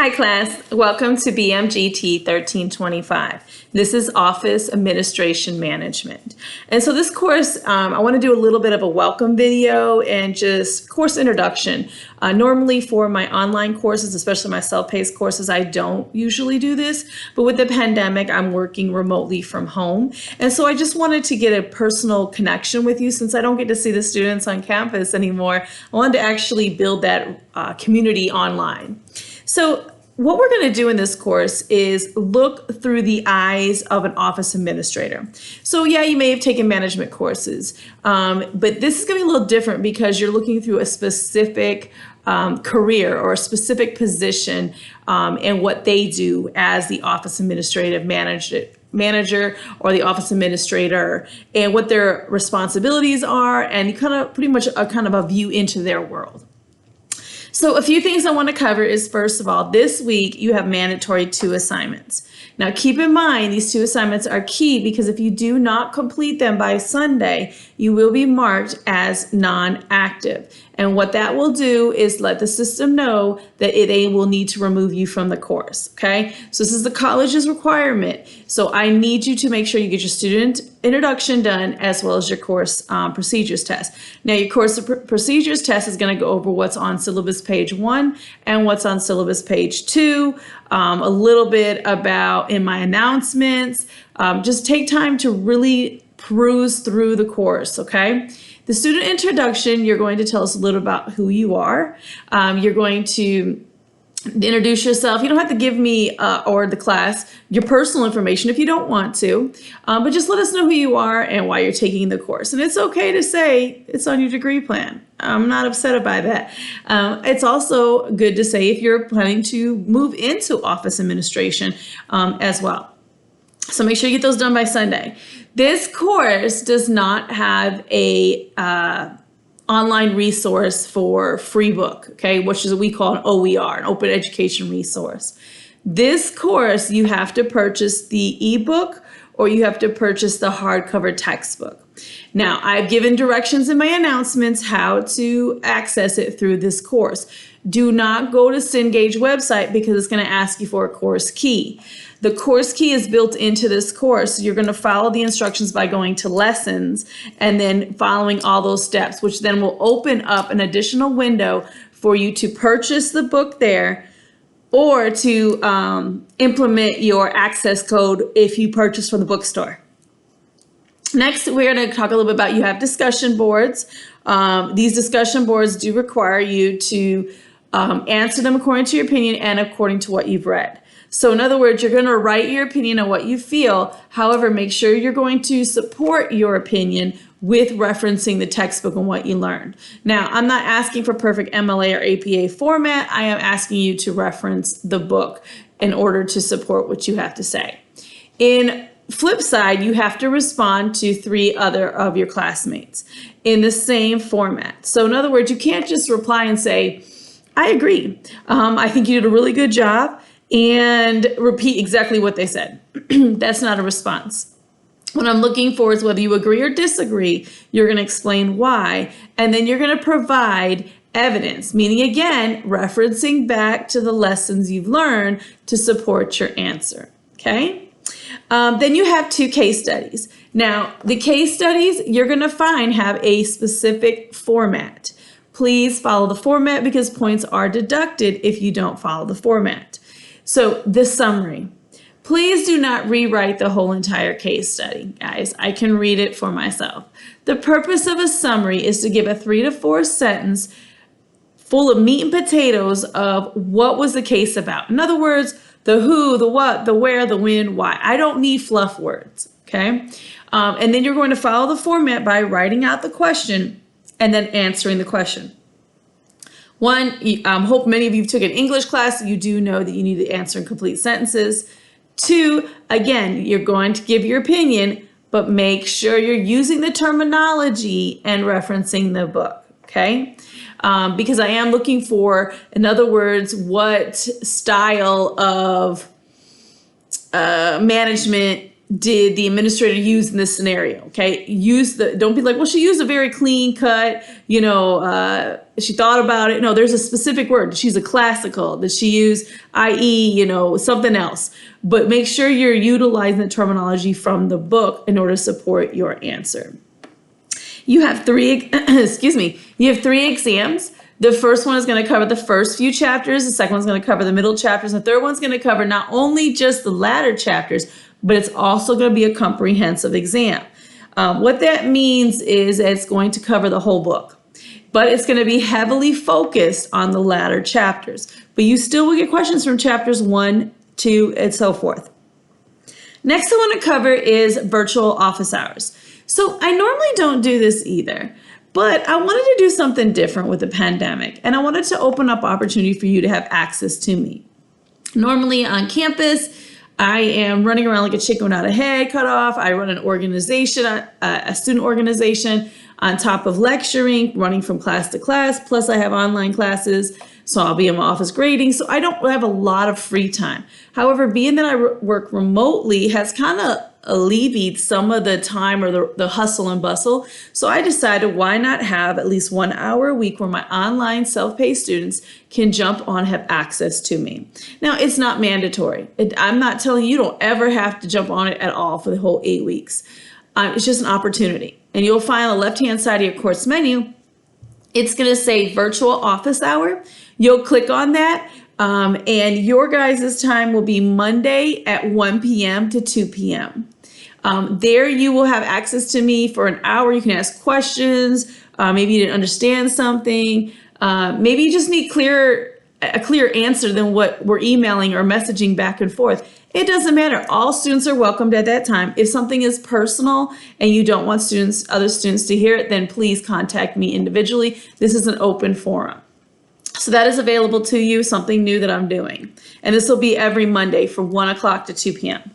Hi class, welcome to BMGT 1325. This is Office Administration Management. And so this course, I want to do a little bit of a welcome video and just course introduction. Normally for my online courses, especially my self-paced courses, I don't usually do this, but with the pandemic, I'm working remotely from home. And so I just wanted to get a personal connection with you since I don't get to see the students on campus anymore. I wanted to actually build that community online. So what we're going to do in this course is look through the eyes of an office administrator. So yeah, you may have taken management courses, but this is going to be a little different because you're looking through a specific career or a specific position and what they do as the office administrative manager or the office administrator and what their responsibilities are, and kind of pretty much a view into their world. So a few things I want to cover is, first of all, this week you have mandatory 2 assignments. Now keep in mind these 2 assignments are key because if you do not complete them by Sunday, you will be marked as non-active. And what that will do is let the system know that they will need to remove you from the course, okay? So this is the college's requirement. So I need you to make sure you get your student introduction done as well as your course procedures test. Now your course procedures test is going to go over what's on syllabus page 1 and what's on syllabus page 2, a little bit about in my announcements. Just take time to really peruse through the course, okay? The student introduction, you're going to tell us a little about who you are. You're going to introduce yourself. You don't have to give me or the class your personal information if you don't want to, but just let us know who you are and why you're taking the course. And it's okay to say it's on your degree plan. I'm not upset by that. It's also good to say if you're planning to move into office administration as well. So make sure you get those done by Sunday. This course does not have a online resource for free book, okay, which is what we call an OER, an open education resource. This course, you have to purchase the ebook or you have to purchase the hardcover textbook. Now, I've given directions in my announcements how to access it through this course. Do not go to Cengage website because it's going to ask you for a course key. The course key is built into this course. You're going to follow the instructions by going to lessons and then following all those steps, which then will open up an additional window for you to purchase the book there or to implement your access code if you purchase from the bookstore. Next, we're going to talk a little bit about you have discussion boards. These discussion boards do require you to answer them according to your opinion and according to what you've read. So in other words, you're going to write your opinion on what you feel. However, make sure you're going to support your opinion with referencing the textbook and what you learned. Now, I'm not asking for perfect MLA or APA format. I am asking you to reference the book in order to support what you have to say. In flip side, you have to respond to 3 other of your classmates in the same format. So in other words, you can't just reply and say, I agree. I think you did a really good job, and repeat exactly what they said. That's not a response. What I'm looking for is whether you agree or disagree, you're going to explain why, and then you're going to provide evidence, meaning again, referencing back to the lessons you've learned to support your answer, okay? Then you have 2 case studies. Now, the case studies you're going to find have a specific format. Please follow the format because points are deducted if you don't follow the format. So the summary, please do not rewrite the whole entire case study, guys. I can read it for myself. The purpose of a summary is to give a 3 to 4 sentence full of meat and potatoes of what was the case about. In other words, the who, the what, the where, the when, why. I don't need fluff words, okay? And then you're going to follow the format by writing out the question and then answering the question. One, hope many of you took an English class. You do know that you need to answer in complete sentences. 2, again, you're going to give your opinion, but make sure you're using the terminology and referencing the book, okay? Because I am looking for, in other words, what style of management did the administrator use in this scenario? Okay, don't be like, well, she used a very clean cut, she thought about it. No, there's a specific word. She's a classical. Did she use i.e., something else? But make sure you're utilizing the terminology from the book in order to support your answer. You have three, you have 3 exams. The first one is going to cover the first few chapters. The second one's going to cover the middle chapters. The third one's going to cover not only just the latter chapters, but it's also going to be a comprehensive exam. What that means is that it's going to cover the whole book, but it's going to be heavily focused on the latter chapters. But you still will get questions from chapters 1, 2, and so forth. Next I want to cover is virtual office hours. So I normally don't do this either, but I wanted to do something different with the pandemic, and I wanted to open up opportunity for you to have access to me. Normally on campus, I am running around like a chicken without a head cut off. I run an organization, a student organization, on top of lecturing, running from class to class. Plus I have online classes, so I'll be in my office grading. So I don't have a lot of free time. However, being that I work remotely has kind of alleviated some of the time or the hustle and bustle. So I decided, why not have at least 1 hour a week where my online self-paced students can jump on, have access to me. Now, it's not mandatory. I'm not telling you don't ever have to jump on it at all for the whole 8 weeks. It's just an opportunity. And you'll find on the left-hand side of your course menu, it's going to say virtual office hour. You'll click on that. And your guys' time will be Monday at 1 p.m. to 2 p.m. There you will have access to me for an hour. You can ask questions. Maybe you didn't understand something. Maybe you just need a clearer answer than what we're emailing or messaging back and forth. It doesn't matter. All students are welcomed at that time. If something is personal and you don't want other students to hear it, then please contact me individually. This is an open forum. So that is available to you, something new that I'm doing. And this will be every Monday from 1 o'clock to 2 p.m.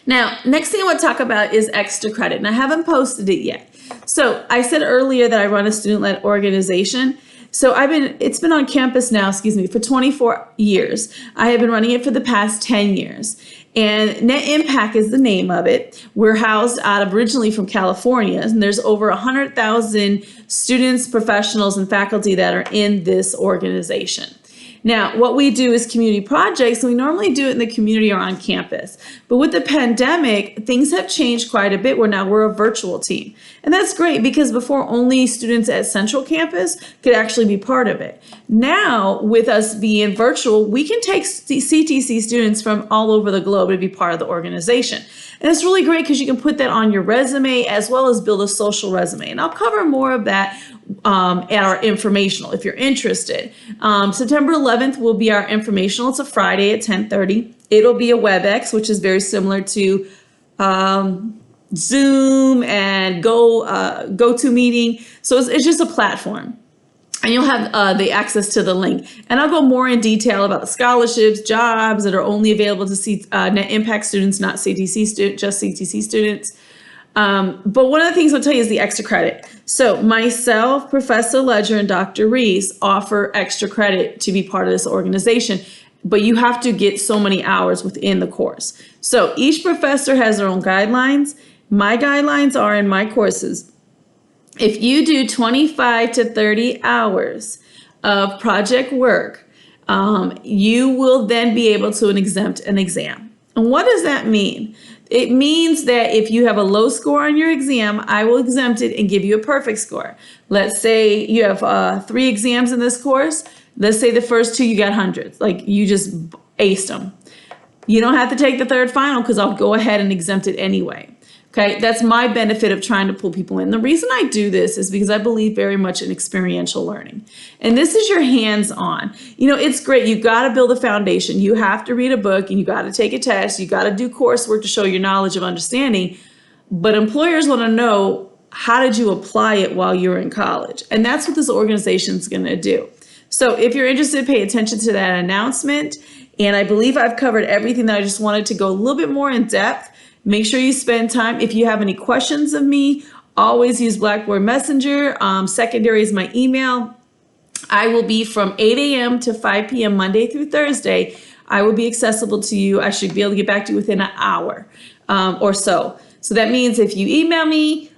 Now, next thing I want to talk about is extra credit, and I haven't posted it yet. So I said earlier that I run a student-led organization. So it's been on campus now, for 24 years. I have been running it for the past 10 years. And Net Impact is the name of it. We're housed originally from California, and there's over 100,000 students, professionals, and faculty that are in this organization. Now, what we do is community projects, and we normally do it in the community or on campus. But with the pandemic, things have changed quite a bit where now we're a virtual team. And that's great because before only students at Central Campus could actually be part of it. Now, with us being virtual, we can take CTC students from all over the globe to be part of the organization. And it's really great because you can put that on your resume as well as build a social resume. And I'll cover more of that at our informational if you're interested. September 11th will be our informational. It's a Friday at 10:30. It'll be a WebEx, which is very similar to Zoom and GoToMeeting. So it's just a platform. And you'll have the access to the link. And I'll go more in detail about the scholarships, jobs that are only available to Net Impact students, not CTC students, just CTC students. But one of the things I'll tell you is the extra credit. So myself, Professor Ledger, and Dr. Reese offer extra credit to be part of this organization, but you have to get so many hours within the course. So each professor has their own guidelines. My guidelines are in my courses. If you do 25 to 30 hours of project work, you will then be able to exempt an exam. And what does that mean? It means that if you have a low score on your exam, I will exempt it and give you a perfect score. Let's say you have 3 exams in this course. Let's say the first 2 you got hundreds, like you just aced them. You don't have to take the third final because I'll go ahead and exempt it anyway. Okay, that's my benefit of trying to pull people in. The reason I do this is because I believe very much in experiential learning. And this is your hands-on. It's great. You got to build a foundation. You have to read a book and you got to take a test. You got to do coursework to show your knowledge of understanding. But employers want to know, how did you apply it while you were in college? And that's what this organization is going to do. So if you're interested, pay attention to that announcement. And I believe I've covered everything that I just wanted to go a little bit more in depth. Make sure you spend time. If you have any questions of me, always use Blackboard Messenger. Secondary is my email. I will be from 8 a.m. to 5 p.m. Monday through Thursday. I will be accessible to you. I should be able to get back to you within an hour. or so. So that means if you email me,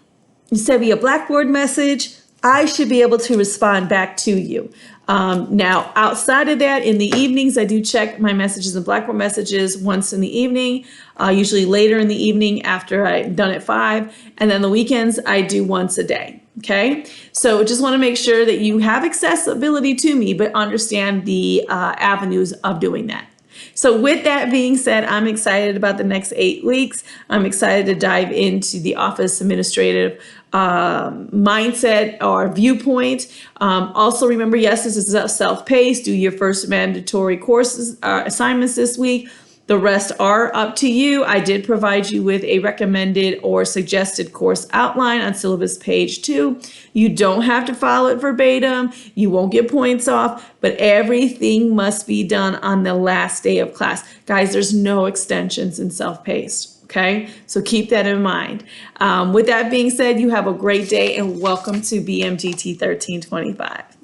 you send me a Blackboard message, I should be able to respond back to you. Now, outside of that, in the evenings, I do check my messages and Blackboard messages once in the evening, usually later in the evening after I'm done at 5. And then the weekends, I do once a day. Okay, so just want to make sure that you have accessibility to me, but understand the avenues of doing that. So with that being said, I'm excited about the next 8 weeks. I'm excited to dive into the office administrative mindset or viewpoint. Also remember, yes, this is self-paced. Do your first mandatory courses assignments this week. The rest are up to you. I did provide you with a recommended or suggested course outline on syllabus page 2. You don't have to follow it verbatim. You won't get points off, but everything must be done on the last day of class. Guys, there's no extensions in self-paced. Okay, so keep that in mind. With that being said, you have a great day and welcome to BMGT 1325.